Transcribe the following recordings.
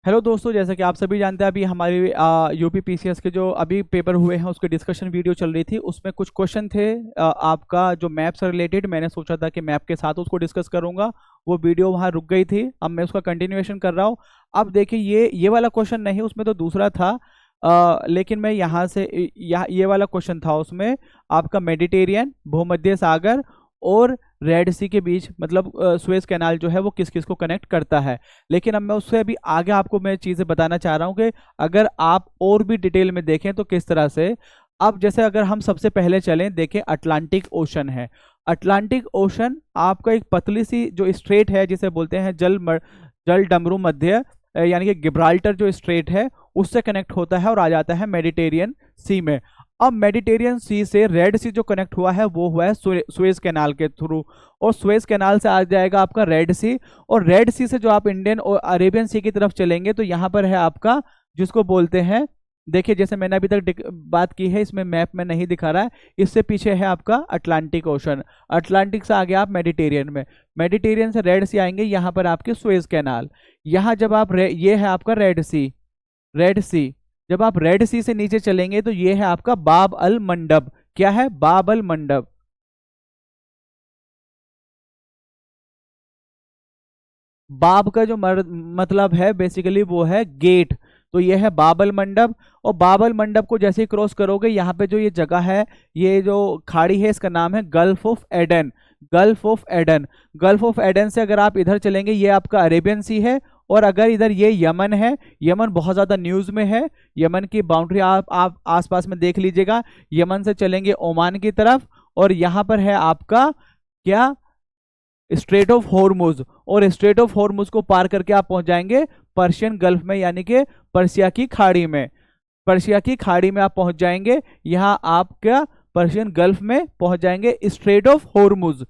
Hello दोस्तों, जैसा कि आप सभी जानते हैं, अभी हमारे यूपी पीसीएस के जो अभी पेपर हुए हैं उसके डिस्कशन वीडियो चल रही थी। उसमें कुछ क्वेश्चन थे आपका जो मैप से रिलेटेड। मैंने सोचा था कि मैप के साथ उसको डिस्कस करूंगा। वो वीडियो वहां रुक गई थी, अब मैं उसका कंटिन्यूएशन कर रहा हूँ। अब देखिए, ये वाला क्वेश्चन नहीं, उसमें तो दूसरा था। लेकिन मैं यहाँ से ये वाला क्वेश्चन था, उसमें आपका मेडिटेरियन, भूमध्य सागर और रेड सी के बीच, मतलब सुएज कैनाल जो है वो किस किस को कनेक्ट करता है। लेकिन अब मैं उससे अभी आगे आपको मैं चीज़ें बताना चाह रहा हूँ कि अगर आप और भी डिटेल में देखें तो किस तरह से। अब जैसे अगर हम सबसे पहले चलें, देखें अटलांटिक ओशन है। अटलांटिक ओशन आपका एक पतली सी जो स्ट्रेट है, जिसे बोलते हैं जल डमरू मध्य, यानी कि गिब्राल्टर जो स्ट्रेट है उससे कनेक्ट होता है और आ जाता है मेडिटेरियन सी में। अब मेडिटेरियन सी से रेड सी जो कनेक्ट हुआ है वो हुआ है सुएज कैनाल के थ्रू, और सुएज कैनाल से आ जाएगा आपका रेड सी। और रेड सी से जो आप इंडियन और अरेबियन सी की तरफ चलेंगे तो यहाँ पर है आपका, जिसको बोलते हैं, देखिए जैसे मैंने अभी तक बात की है, इसमें मैप में नहीं दिखा रहा है, इससे पीछे है आपका अटलांटिक ओशन। अटलांटिक से आगे आप मेडिटेरियन में, मेडिटेरियन से रेड सी आएंगे, यहाँ पर आपके सुएज कैनाल। यहाँ जब आप ये है आपका रेड सी, रेड सी। जब आप रेड सी से नीचे चलेंगे तो ये है आपका बाब अल मंडब। क्या है? बाब अल मंडब। बाब का जो मतलब है बेसिकली वो है गेट। तो ये है बाबल मंडप। और बाबल मंडप को जैसे ही क्रॉस करोगे, यहाँ पे जो ये जगह है, ये जो खाड़ी है, इसका नाम है gulf of Aden. Gulf of Aden. Gulf of Aden से अगर आप इधर चलेंगे, ये आपका अरेबियन सी है। और अगर इधर ये यमन है, यमन बहुत ज्यादा न्यूज में है। यमन की बाउंड्री आप आसपास में देख लीजिएगा। यमन से चलेंगे ओमान की तरफ, और यहाँ पर है आपका क्या, स्ट्रेट ऑफ हॉर्मुज। और स्ट्रेट ऑफ हॉर्मुज को पार करके आप पहुंच जाएंगे पर्शियन गल्फ में, यानी कि पर्शिया की खाड़ी में। पर्शिया की खाड़ी में आप पहुंच जाएंगे। यहाँ आप क्या, पर्शियन गल्फ में पहुंच जाएंगे स्ट्रेट ऑफ हॉर्मुज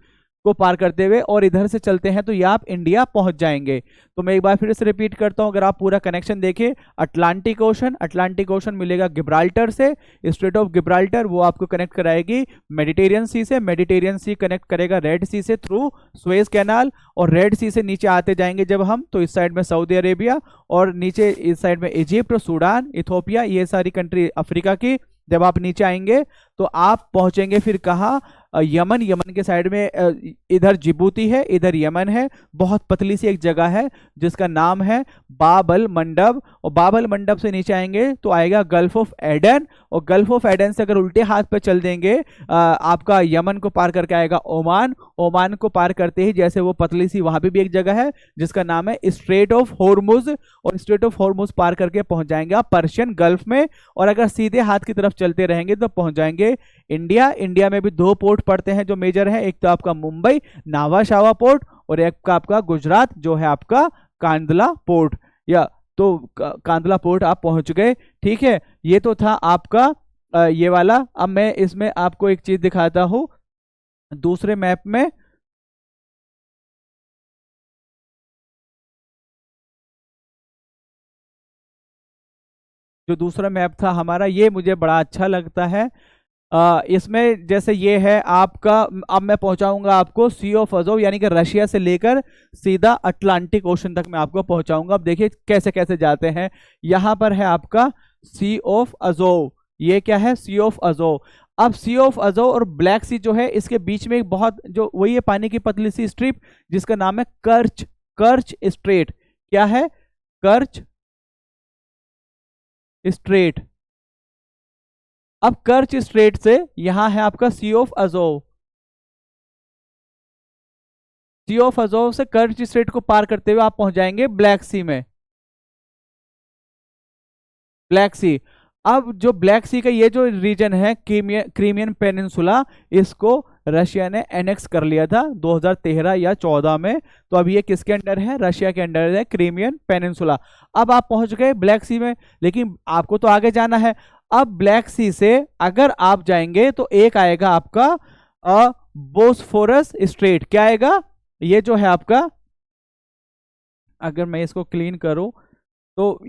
को पार करते हुए, और इधर से चलते हैं तो ये आप इंडिया पहुंच जाएंगे। तो मैं एक बार फिर से रिपीट करता हूं, अगर आप पूरा कनेक्शन देखें, अटलांटिक ओशन, अटलांटिक ओशन मिलेगा गिब्राल्टर से, स्ट्रेट ऑफ गिब्राल्टर वो आपको कनेक्ट कराएगी मेडिटेरियन सी से, मेडिटेरियन सी कनेक्ट करेगा रेड सी से थ्रू सुएज कैनाल। और रेड सी से नीचे आते जाएंगे जब हम, तो इस साइड में सऊदी अरेबिया, और नीचे इस साइड में इजिप्ट, सूडान, इथोपिया, ये सारी कंट्री अफ्रीका की। जब आप नीचे आएंगे तो आप पहुंचेंगे फिर कहाँ, यमन। यमन के साइड में इधर जिबूती है, इधर यमन है। बहुत पतली सी एक जगह है जिसका नाम है बाबल मंडब। और बाबल मंडब से नीचे आएंगे तो आएगा गल्फ ऑफ एडन। और गल्फ ऑफ एडन से अगर उल्टे हाथ पे चल देंगे, आपका यमन को पार करके आएगा ओमान। ओमान को पार करते ही जैसे वो पतली सी, वहां पे भी एक जगह है जिसका नाम है स्ट्रेट ऑफ हॉर्मुज। और स्ट्रेट ऑफ हॉर्मुज पार करके पहुंच जाएंगे आप पर्शियन गल्फ में। और अगर सीधे हाथ की तरफ चलते रहेंगे तो पहुंच जाएंगे इंडिया। इंडिया में भी दो पोर्ट पड़ते हैं जो मेजर है, एक तो आपका मुंबई नावा शावा पोर्ट, और एक का आपका गुजरात जो है आपका कांदला पोर्ट। या तो कांदला पोर्ट आप पहुंच गए। ठीक है, ये तो था आपका ये वाला। अब मैं इसमें आपको एक चीज दिखाता हूं दूसरे मैप में। जो दूसरा मैप था हमारा, ये मुझे बड़ा अच्छा लगता है। इसमें जैसे ये है आपका, अब मैं पहुंचाऊंगा आपको सी ऑफ अजोव, यानी कि रशिया से लेकर सीधा अटलांटिक ओशन तक मैं आपको पहुंचाऊंगा। अब देखिए कैसे कैसे जाते हैं। यहाँ पर है आपका सी ऑफ अजोव। ये क्या है? Sea of Azov. अब सी ऑफ अजोव और ब्लैक सी जो है, इसके बीच में एक बहुत जो वही है पानी की पतली सी स्ट्रिप, जिसका नाम है कर्च, कर्च स्ट्रेट। क्या है? Kerch Strait. अब कर्च स्ट्रेट से यहां है आपका Sea of Azov. Sea of Azov से कर्च स्ट्रेट को पार करते हुए आप पहुंच जाएंगे ब्लैक सी में। ब्लैक सी। अब जो ब्लैक सी का ये जो रीजन है, क्रीमियन पेनिनसुला, इसको रशिया ने एनेक्स कर लिया था 2013 या 14 में। तो अब ये किसके अंडर है? रशिया के अंडर है, क्रीमियन पेनिनसुला। अब आप पहुंच गए ब्लैक सी में, लेकिन आपको तो आगे जाना है। अब ब्लैक सी से अगर आप जाएंगे तो एक आएगा आपका बोस्फोरस स्ट्रेट। क्या आएगा? ये जो है आपका, अगर मैं इसको क्लीन करूं तो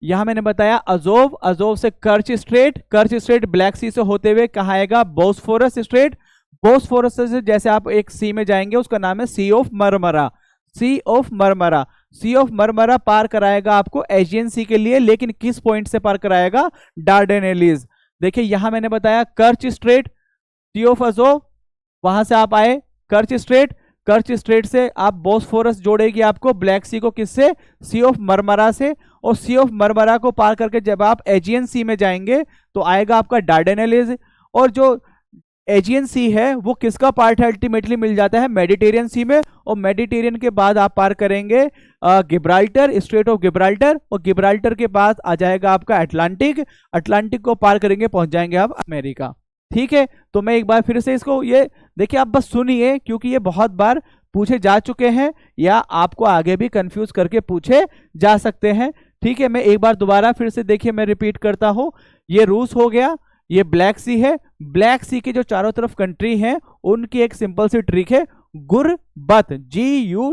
यहां मैंने बताया अजोव, अजोव से कर्च स्ट्रेट, कर्च स्ट्रेट ब्लैक सी से होते हुए कहाँ आएगा? Bosphorus straight. बोस्फोरस से जैसे आप एक सी में जाएंगे, उसका नाम है Sea of Marmara. Sea of Marmara, Sea of Marmara पार कराएगा आपको एजियन सी के लिए, लेकिन किस पॉइंट से पार कराएगा? डार्डेनेलीज। देखिए यहां मैंने बताया कर्च स्ट्रेट, सी ऑफ अजोव, वहां से आप आए कर्च स्ट्रेट, कर्च स्ट्रेट से आप बोस्फोरस जोड़ेगी आपको ब्लैक सी को, किससे? सी ऑफ मरमरा से। और सी ऑफ मरमरा को पार करके जब आप एजियन सी में जाएंगे तो आएगा आपका डार्डेनेलीज। और जो एजियन सी है वो किसका पार्ट है? अल्टीमेटली मिल जाता है मेडिटेरियन सी में। और मेडिटेरियन के बाद आप पार करेंगे गिब्राल्टर, स्ट्रेट ऑफ गिब्राल्टर, और गिब्राल्टर के पास आ जाएगा आपका अटलांटिक, अटलांटिक को पार करेंगे पहुंच जाएंगे आप अमेरिका। ठीक है, तो मैं एक बार फिर से इसको ये देखिए, आप बस सुनिए क्योंकि ये बहुत बार पूछे जा चुके हैं या आपको आगे भी कंफ्यूज करके पूछे जा सकते हैं। ठीक है, मैं एक बार दोबारा फिर से देखिए मैं रिपीट करता हूं। ये रूस हो गया, ये ब्लैक सी है, ब्लैक सी के जो चारों तरफ कंट्री हैं उनकी एक सिंपल सी ट्रिक है, गुरबत, GURBU,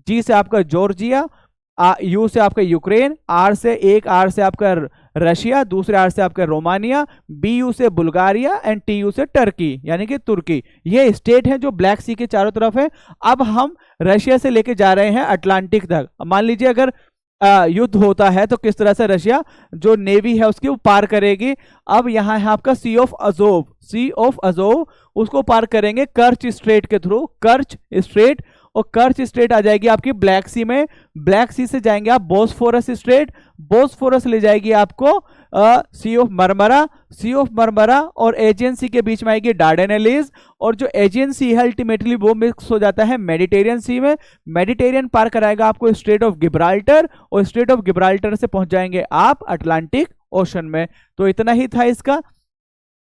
जी से आपका जॉर्जिया, यू से आपका यूक्रेन, आर से आपका रशिया, दूसरे आर से आपका रोमानिया, BU से बुल्गारिया एंड TU से टर्की यानी कि तुर्की। ये स्टेट है जो ब्लैक सी के चारों तरफ है। अब हम रशिया से लेके जा रहे हैं अटलांटिक तक। मान लीजिए अगर युद्ध होता है तो किस तरह से रशिया जो नेवी है उसकी वो पार करेगी। अब यहाँ है आपका Sea of Azov, Sea of Azov, उसको पार करेंगे कर्च स्ट्रेट के थ्रू, कर्च स्ट्रेट, और कर्च स्ट्रेट आ जाएगी आपकी ब्लैक सी में। ब्लैक सी से जाएंगे आप बोस्फोरस स्ट्रेट, बोस्फोरस ले जाएगी आपको Sea of Marmara, Sea of Marmara और एजियन सी के बीच में आएगी डार्डेनेलीज। और जो एजियन सी है अल्टीमेटली वो मिक्स हो जाता है मेडिटेरियन सी में। मेडिटेरियन पार कराएगा आपको स्ट्रेट ऑफ गिब्राल्टर, और स्ट्रेट ऑफ गिब्राल्टर से पहुंच जाएंगे आप अटलांटिक ओशन में। तो इतना ही था इसका।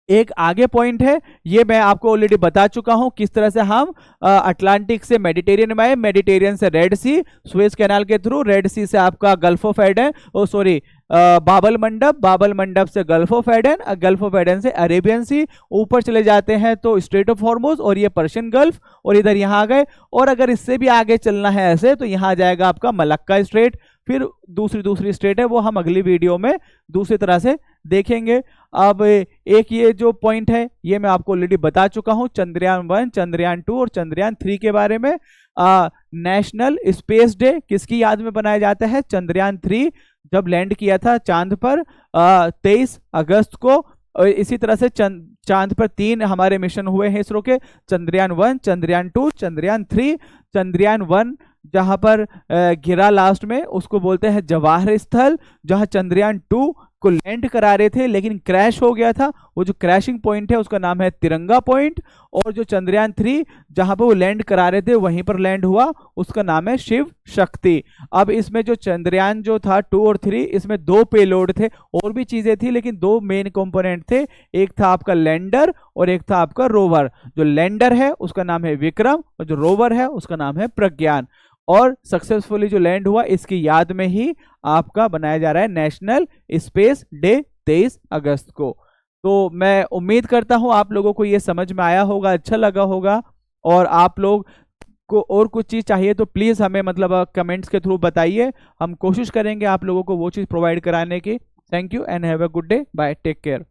एक आगे पॉइंट है, ये मैं आपको ऑलरेडी बता चुका हूं किस तरह से हम अटलांटिक से मेडिटेरियन में आए, मेडिटेरियन से रेड सी, सुएज कैनाल के थ्रू, रेड सी से आपका Gulf of Aden, oh sorry Bab el Mandeb, Bab el Mandeb से Gulf of Aden, Gulf of Aden से अरेबियन सी, ऊपर चले जाते हैं तो स्ट्रेट ऑफ हॉर्मुज और ये पर्शियन गल्फ, और इधर यहाँ आ गए। और अगर इससे भी आगे चलना है ऐसे तो यहाँ आ जाएगा आपका मलक्का स्ट्रेट। फिर दूसरी स्टेट है वो हम अगली वीडियो में दूसरी तरह से देखेंगे। अब एक ये जो पॉइंट है ये मैं आपको ऑलरेडी बता चुका हूं, चंद्रयान 1, चंद्रयान 2 और चंद्रयान 3 के बारे में। नेशनल स्पेस डे किसकी याद में बनाया जाता है? चंद्रयान 3 जब लैंड किया था चांद पर 23 अगस्त को। और इसी तरह से चांद पर 3 हमारे मिशन हुए हैं इसरो के, चंद्रयान 1, चंद्रयान 2, चंद्रयान 3। चंद्रयान 1 जहां पर गिरा लास्ट में उसको बोलते हैं जवाहर स्थल, जहां चंद्रयान 2 को लैंड करा रहे थे लेकिन क्रैश हो गया था, वो जो क्रैशिंग पॉइंट है उसका नाम है तिरंगा पॉइंट। और जो चंद्रयान 3 जहां पर वो लैंड करा रहे थे वहीं पर लैंड हुआ, उसका नाम है शिव शक्ति। अब इसमें जो चंद्रयान जो था 2 और 3, इसमें 2 पेलोड थे, और भी चीजें थी लेकिन 2 मेन कंपोनेंट थे, एक था आपका लैंडर और एक था आपका रोवर। जो लैंडर है उसका नाम है विक्रम और जो रोवर है उसका नाम है प्रज्ञान। और सक्सेसफुली जो लैंड हुआ इसकी याद में ही आपका बनाया जा रहा है नेशनल स्पेस डे 23 अगस्त को। तो मैं उम्मीद करता हूं आप लोगों को ये समझ में आया होगा, अच्छा लगा होगा। और आप लोग को और कुछ चीज़ चाहिए तो प्लीज़ हमें मतलब कमेंट्स के थ्रू बताइए, हम कोशिश करेंगे आप लोगों को वो चीज़ प्रोवाइड कराने की। Thank you and have a good day, bye, take care.